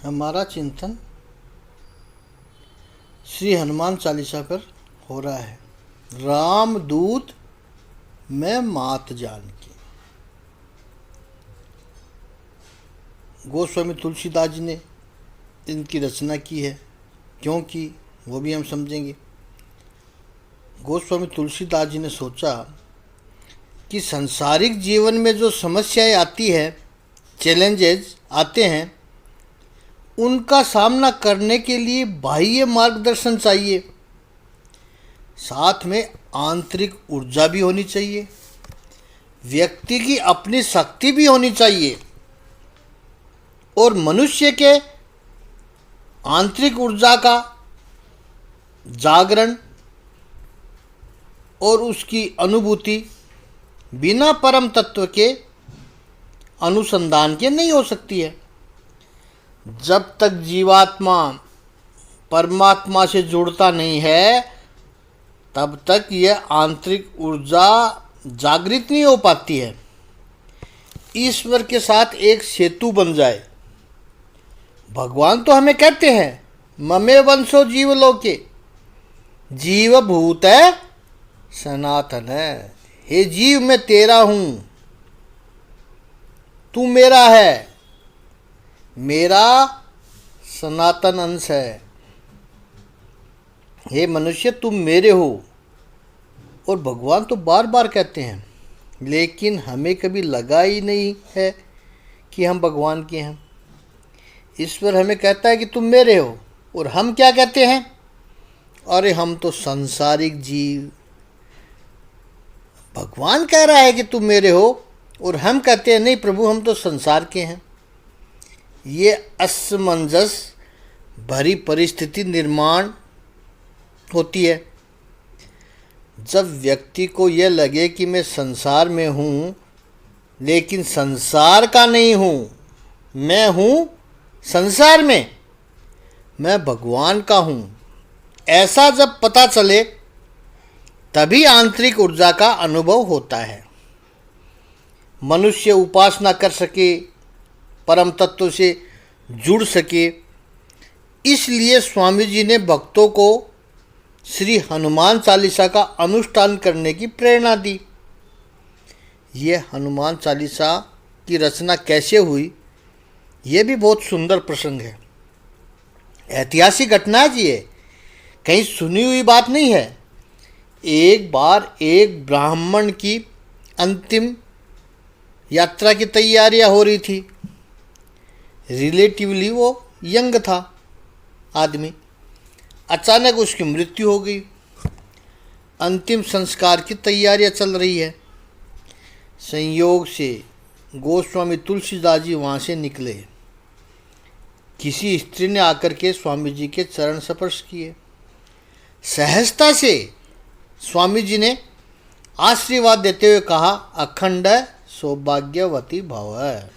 हमारा चिंतन श्री हनुमान चालीसा पर हो रहा है। राम दूत मैं मात जानकी। गोस्वामी तुलसीदास जी ने इनकी रचना की है, क्योंकि वो भी हम समझेंगे। गोस्वामी तुलसीदास जी ने सोचा कि सांसारिक जीवन में जो समस्याएं आती है, चैलेंजेस आते हैं, उनका सामना करने के लिए बाह्य मार्गदर्शन चाहिए, साथ में आंतरिक ऊर्जा भी होनी चाहिए, व्यक्ति की अपनी शक्ति भी होनी चाहिए और मनुष्य के आंतरिक ऊर्जा का जागरण और उसकी अनुभूति बिना परम तत्व के अनुसंधान के नहीं हो सकती है। जब तक जीवात्मा परमात्मा से जुड़ता नहीं है, तब तक यह आंतरिक ऊर्जा जागृत नहीं हो पाती है, ईश्वर के साथ एक सेतु बन जाए। भगवान तो हमें कहते हैं, ममे वंशो जीवलोके, जीव भूत है सनातन है। हे जीव, मैं तेरा हूं, तू मेरा है, मेरा सनातन अंश है। हे मनुष्य, तुम मेरे हो। और भगवान तो बार बार कहते हैं, लेकिन हमें कभी लगा ही नहीं है कि हम भगवान के हैं। ईश्वर हमें कहता है कि तुम मेरे हो, और हम क्या कहते हैं? अरे हम तो सांसारिक जीव। भगवान कह रहा है कि तुम मेरे हो, और हम कहते हैं नहीं प्रभु, हम तो संसार के हैं। ये असमंजस भरी परिस्थिति निर्माण होती है। जब व्यक्ति को यह लगे कि मैं संसार में हूँ, लेकिन संसार का नहीं हूँ, मैं हूँ संसार में, मैं भगवान का हूँ, ऐसा जब पता चले, तभी आंतरिक ऊर्जा का अनुभव होता है। मनुष्य उपासना कर सके, परम तत्व से जुड़ सके, इसलिए स्वामी जी ने भक्तों को श्री हनुमान चालीसा का अनुष्ठान करने की प्रेरणा दी। ये हनुमान चालीसा की रचना कैसे हुई, ये भी बहुत सुंदर प्रसंग है। ऐतिहासिक घटना है जी, ये कहीं सुनी हुई बात नहीं है। एक बार एक ब्राह्मण की अंतिम यात्रा की तैयारियां हो रही थी। रिलेटिवली वो यंग था आदमी। अचानक उसकी मृत्यु हो गई। अंतिम संस्कार की तैयारियां चल रही है। संयोग से गोस्वामी तुलसीदास जी वहाँ से निकले। किसी स्त्री ने आकर के स्वामी जी के चरण स्पर्श किए। सहजता से स्वामी जी ने आशीर्वाद देते हुए कहा, अखंड सौभाग्यवती भव।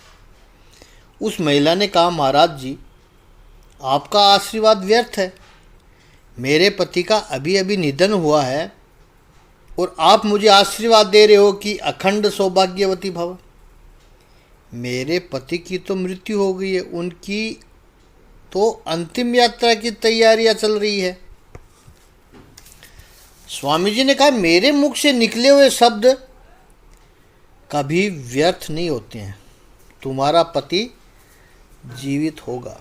उस महिला ने कहा, महाराज जी, आपका आशीर्वाद व्यर्थ है। मेरे पति का अभी अभी निधन हुआ है, और आप मुझे आशीर्वाद दे रहे हो कि अखंड सौभाग्यवती भव। मेरे पति की तो मृत्यु हो गई है, उनकी तो अंतिम यात्रा की तैयारियां चल रही है। स्वामी जी ने कहा, मेरे मुख से निकले हुए शब्द कभी व्यर्थ नहीं होते हैं। तुम्हारा पति जीवित होगा।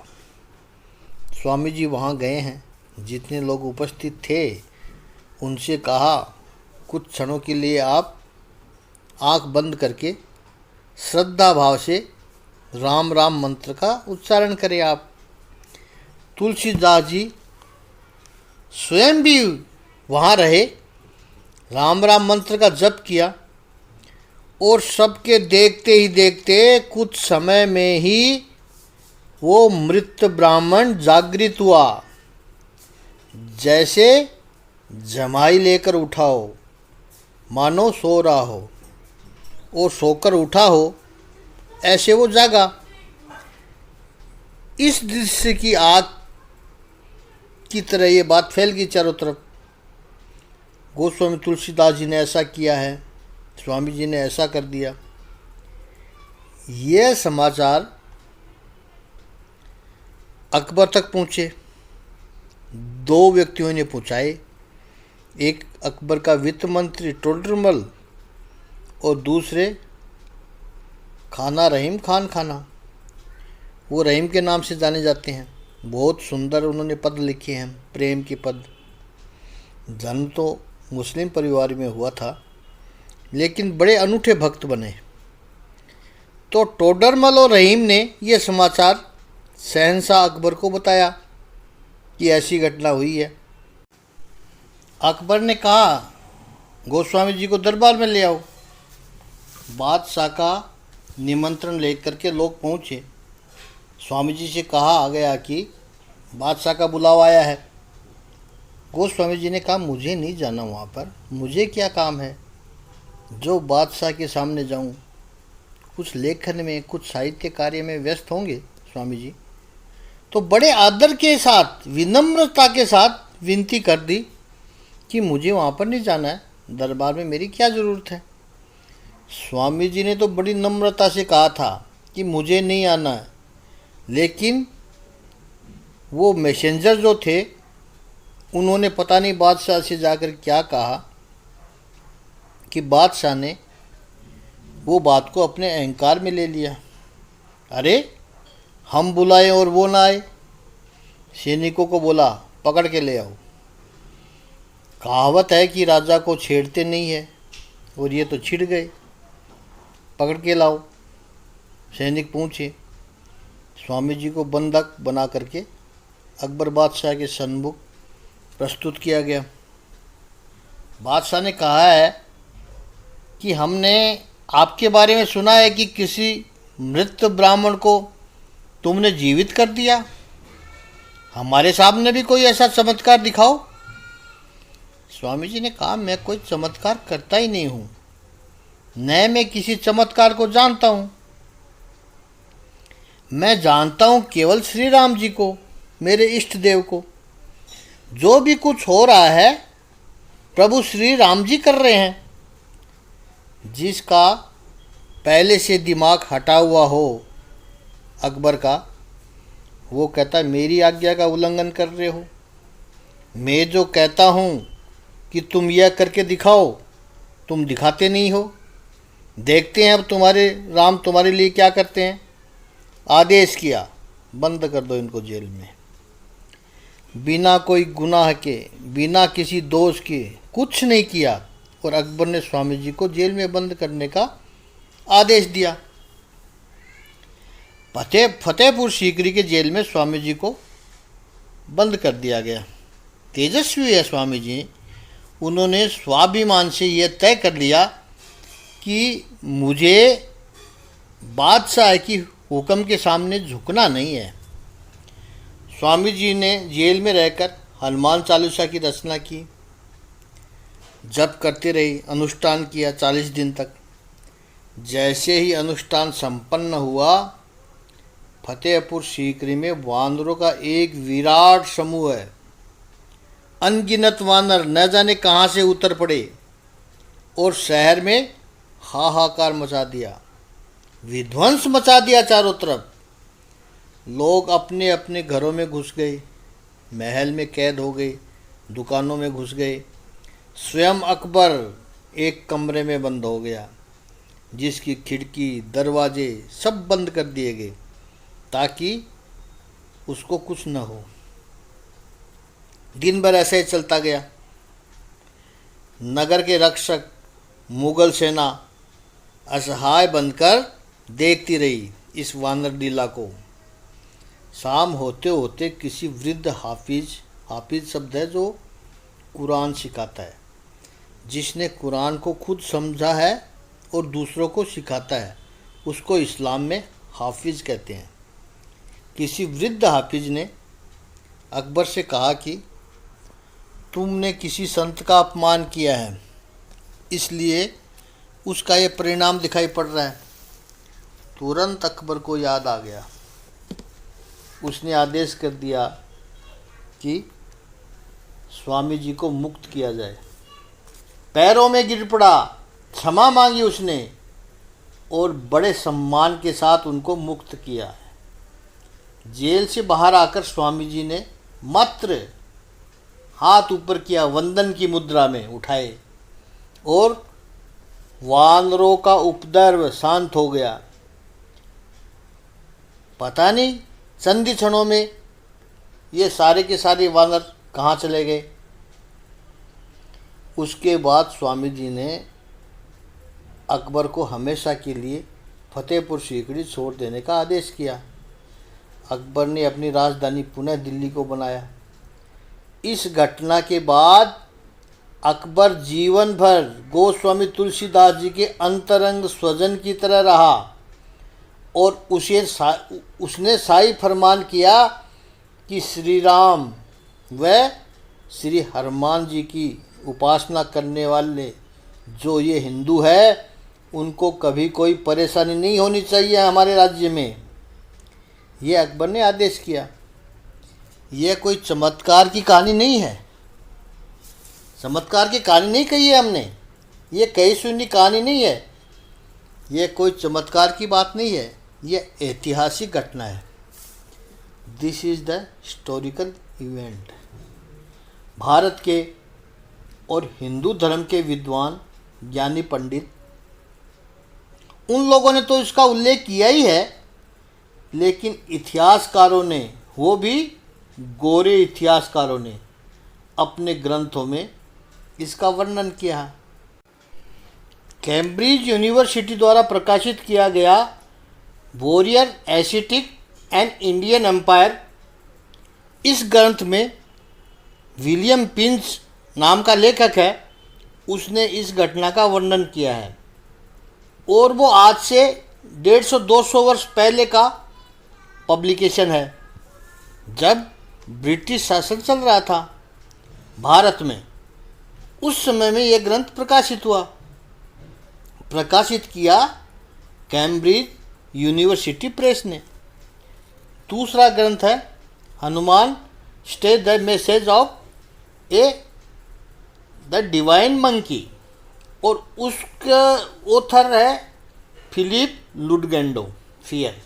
स्वामी जी वहाँ गए हैं। जितने लोग उपस्थित थे उनसे कहा, कुछ क्षणों के लिए आप आंख बंद करके श्रद्धा भाव से राम राम मंत्र का उच्चारण करें। आप तुलसीदास जी स्वयं भी वहाँ रहे, राम राम मंत्र का जप किया, और सबके देखते ही देखते कुछ समय में ही वो मृत ब्राह्मण जागृत हुआ। जैसे जमाई लेकर उठा हो, मानो सो रहा हो, और सोकर उठा हो, ऐसे वो जागा। इस दृश्य की आग की तरह ये बात फैल गई चारों तरफ। गोस्वामी तुलसीदास जी ने ऐसा किया है, स्वामी जी ने ऐसा कर दिया। यह समाचार अकबर तक पहुँचे। दो व्यक्तियों ने पूछाए, एक अकबर का वित्त मंत्री टोडरमल और दूसरे खाना रहीम खान खाना। वो रहीम के नाम से जाने जाते हैं। बहुत सुंदर उन्होंने पद लिखे हैं, प्रेम के पद। जन्म तो मुस्लिम परिवार में हुआ था, लेकिन बड़े अनूठे भक्त बने। तो टोडरमल और रहीम ने यह समाचार शहंशाह अकबर को बताया कि ऐसी घटना हुई है। अकबर ने कहा, गोस्वामी जी को दरबार में ले आओ। बादशाह का निमंत्रण लेकर के लोग पहुँचे। स्वामी जी से कहा गया कि बादशाह का बुलावा आया है। गोस्वामी जी ने कहा, मुझे नहीं जाना वहाँ पर, मुझे क्या काम है जो बादशाह के सामने जाऊँ। कुछ लेखन में, कुछ साहित्य कार्य में व्यस्त होंगे स्वामी जी। तो बड़े आदर के साथ, विनम्रता के साथ विनती कर दी कि मुझे वहाँ पर नहीं जाना है, दरबार में मेरी क्या ज़रूरत है। स्वामी जी ने तो बड़ी नम्रता से कहा था कि मुझे नहीं आना है, लेकिन वो मैसेंजर जो थे उन्होंने पता नहीं बादशाह से जाकर क्या कहा कि बादशाह ने वो बात को अपने अहंकार में ले लिया। अरे हम बुलाए और वो ना आए। सैनिकों को बोला, पकड़ के ले आओ। कहावत है कि राजा को छेड़ते नहीं है, और ये तो छिड़ गए। पकड़ के लाओ। सैनिक पहुँचे। स्वामी जी को बंधक बना करके अकबर बादशाह के सन्मुख प्रस्तुत किया गया। बादशाह ने कहा है कि हमने आपके बारे में सुना है कि किसी मृत ब्राह्मण को तुमने जीवित कर दिया। हमारे सामने भी कोई ऐसा चमत्कार दिखाओ। स्वामी जी ने कहा, मैं कोई चमत्कार करता ही नहीं हूँ, न मैं किसी चमत्कार को जानता हूँ। मैं जानता हूँ केवल श्री राम जी को, मेरे इष्ट देव को। जो भी कुछ हो रहा है प्रभु श्री राम जी कर रहे हैं। जिसका पहले से दिमाग हटा हुआ हो अकबर का, वो कहता है मेरी आज्ञा का उल्लंघन कर रहे हो। मैं जो कहता हूँ कि तुम यह करके दिखाओ, तुम दिखाते नहीं हो। देखते हैं अब तुम्हारे राम तुम्हारे लिए क्या करते हैं। आदेश किया, बंद कर दो इनको जेल में। बिना कोई गुनाह के, बिना किसी दोष के कुछ नहीं किया, और अकबर ने स्वामी जी को जेल में बंद करने का आदेश दिया। फतेहपुर सीकरी के जेल में स्वामी जी को बंद कर दिया गया। तेजस्वी है स्वामी जी। उन्होंने स्वाभिमान से यह तय कर लिया कि मुझे बादशाह की हुक्म के सामने झुकना नहीं है। स्वामी जी ने जेल में रहकर हनुमान चालीसा की रचना की, जप करते रहे, अनुष्ठान किया 40 दिन तक। जैसे ही अनुष्ठान संपन्न हुआ, फतेहपुर सीकरी में वानरों का एक विराट समूह है। अनगिनत वानर न जाने कहाँ से उतर पड़े और शहर में हाहाकार मचा दिया, विध्वंस मचा दिया चारों तरफ। लोग अपने अपने घरों में घुस गए, महल में कैद हो गए, दुकानों में घुस गए। स्वयं अकबर एक कमरे में बंद हो गया, जिसकी खिड़की दरवाजे सब बंद कर दिए गए ताकि उसको कुछ न हो। दिन भर ऐसे ही चलता गया। नगर के रक्षक मुगल सेना असहाय बनकर देखती रही इस वानर लीला को। शाम होते होते किसी वृद्ध हाफिज शब्द है जो कुरान सिखाता है, जिसने कुरान को खुद समझा है और दूसरों को सिखाता है, उसको इस्लाम में हाफिज कहते हैं। किसी वृद्ध हाफिज ने अकबर से कहा कि तुमने किसी संत का अपमान किया है, इसलिए उसका ये परिणाम दिखाई पड़ रहा है। तुरंत अकबर को याद आ गया। उसने आदेश कर दिया कि स्वामी जी को मुक्त किया जाए। पैरों में गिर पड़ा, क्षमा मांगी उसने और बड़े सम्मान के साथ उनको मुक्त किया। जेल से बाहर आकर स्वामी जी ने मात्र हाथ ऊपर किया, वंदन की मुद्रा में उठाए, और वानरों का उपद्रव शांत हो गया। पता नहीं संधि क्षणों में ये सारे के सारे वानर कहाँ चले गए। उसके बाद स्वामी जी ने अकबर को हमेशा के लिए फतेहपुर सीकरी छोड़ देने का आदेश किया। अकबर ने अपनी राजधानी पुनः दिल्ली को बनाया। इस घटना के बाद अकबर जीवन भर गोस्वामी तुलसीदास जी के अंतरंग स्वजन की तरह रहा और उसने शाही फरमान किया कि श्री राम व श्री हनुमान जी की उपासना करने वाले जो ये हिंदू है उनको कभी कोई परेशानी नहीं होनी चाहिए हमारे राज्य में। ये अकबर ने आदेश किया। यह कोई चमत्कार की कहानी नहीं है, चमत्कार की कहानी नहीं कही है हमने, ये कही सुनी कहानी नहीं है, ये कोई चमत्कार की बात नहीं है, ये ऐतिहासिक घटना है। This is the historical event. Bharat के और हिंदू धर्म के विद्वान ज्ञानी पंडित उन लोगों ने तो इसका उल्लेख किया ही है, लेकिन इतिहासकारों ने, वो भी गोरे इतिहासकारों ने, अपने ग्रंथों में इसका वर्णन किया। कैम्ब्रिज यूनिवर्सिटी द्वारा प्रकाशित किया गया warrior ascetic and Indian empire, इस ग्रंथ में विलियम पिंच नाम का लेखक है, उसने इस घटना का वर्णन किया है। और वो आज से 150-200 वर्ष पहले का पब्लिकेशन है, जब ब्रिटिश शासन चल रहा था भारत में। उस समय में यह ग्रंथ प्रकाशित हुआ, प्रकाशित किया कैम्ब्रिज यूनिवर्सिटी प्रेस ने। दूसरा ग्रंथ है Hanuman stay the message of A the divine monkey, और उसका ऑथर है फिलिप लुडगेंडो फियर।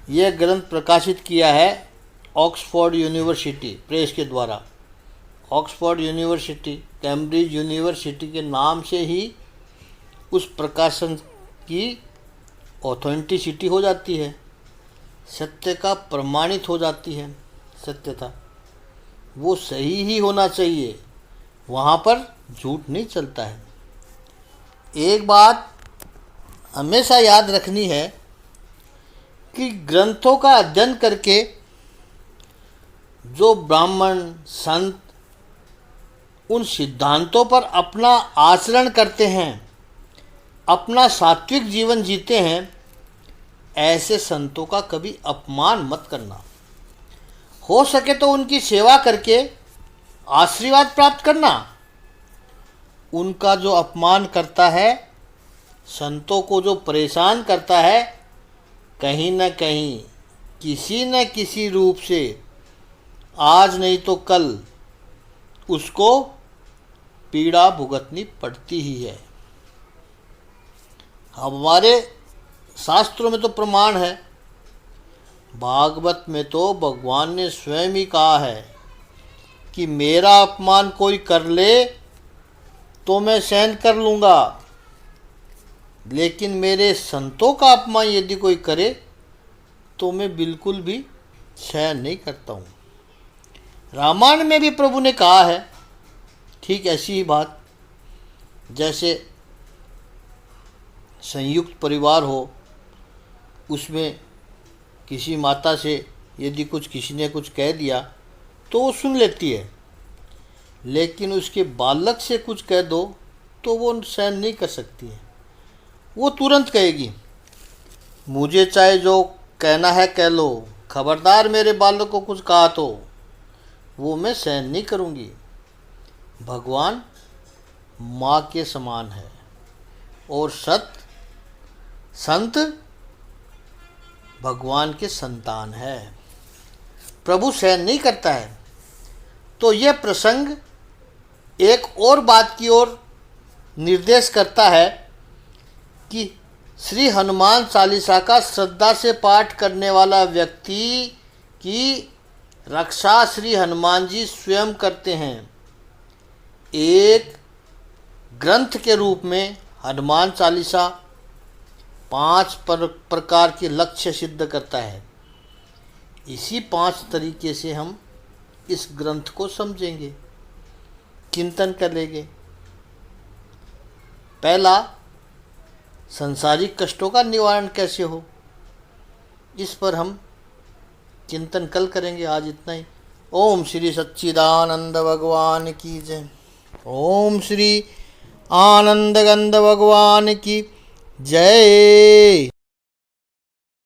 यह ग्रंथ प्रकाशित किया है ऑक्सफोर्ड यूनिवर्सिटी प्रेस के द्वारा। ऑक्सफोर्ड यूनिवर्सिटी कैम्ब्रिज यूनिवर्सिटी के नाम से ही उस प्रकाशन की ऑथेंटिसिटी हो जाती है, सत्य का प्रमाणित हो जाती है। सत्यता वो सही ही होना चाहिए, वहाँ पर झूठ नहीं चलता है। एक बात हमेशा याद रखनी है कि ग्रंथों का अध्ययन करके जो ब्राह्मण संत उन सिद्धांतों पर अपना आचरण करते हैं, अपना सात्विक जीवन जीते हैं, ऐसे संतों का कभी अपमान मत करना। हो सके तो उनकी सेवा करके आशीर्वाद प्राप्त करना। उनका जो अपमान करता है, संतों को जो परेशान करता है, कहीं न कहीं किसी न किसी रूप से आज नहीं तो कल उसको पीड़ा भुगतनी पड़ती ही है। हमारे शास्त्रों में तो प्रमाण है, भागवत में तो भगवान ने स्वयं ही कहा है कि मेरा अपमान कोई कर ले तो मैं सहन कर लूँगा, लेकिन मेरे संतों का अपमान यदि कोई करे तो मैं बिल्कुल भी सहन नहीं करता हूँ। रामायण में भी प्रभु ने कहा है ठीक ऐसी ही बात। जैसे संयुक्त परिवार हो, उसमें किसी माता से यदि किसी ने कुछ कह दिया तो वो सुन लेती है, लेकिन उसके बालक से कुछ कह दो तो वो सहन नहीं कर सकती है। वो तुरंत कहेगी मुझे चाहे जो कहना है कह लो, खबरदार मेरे बालक को कुछ कहा तो वो मैं सहन नहीं करूँगी। भगवान माँ के समान है और संत भगवान के संतान है। प्रभु सहन नहीं करता है। तो यह प्रसंग एक और बात की ओर निर्देश करता है कि श्री हनुमान चालीसा का श्रद्धा से पाठ करने वाला व्यक्ति की रक्षा श्री हनुमान जी स्वयं करते हैं। एक ग्रंथ के रूप में हनुमान चालीसा 5 प्रकार के लक्ष्य सिद्ध करता है। इसी 5 तरीके से हम इस ग्रंथ को समझेंगे, चिंतन करेंगे। पहला, संसारिक कष्टों का निवारण कैसे हो, इस पर हम चिंतन कल करेंगे। आज इतना ही। ओम श्री सच्चिदानंद भगवान की जय। ओम श्री आनंद गंध भगवान की जय।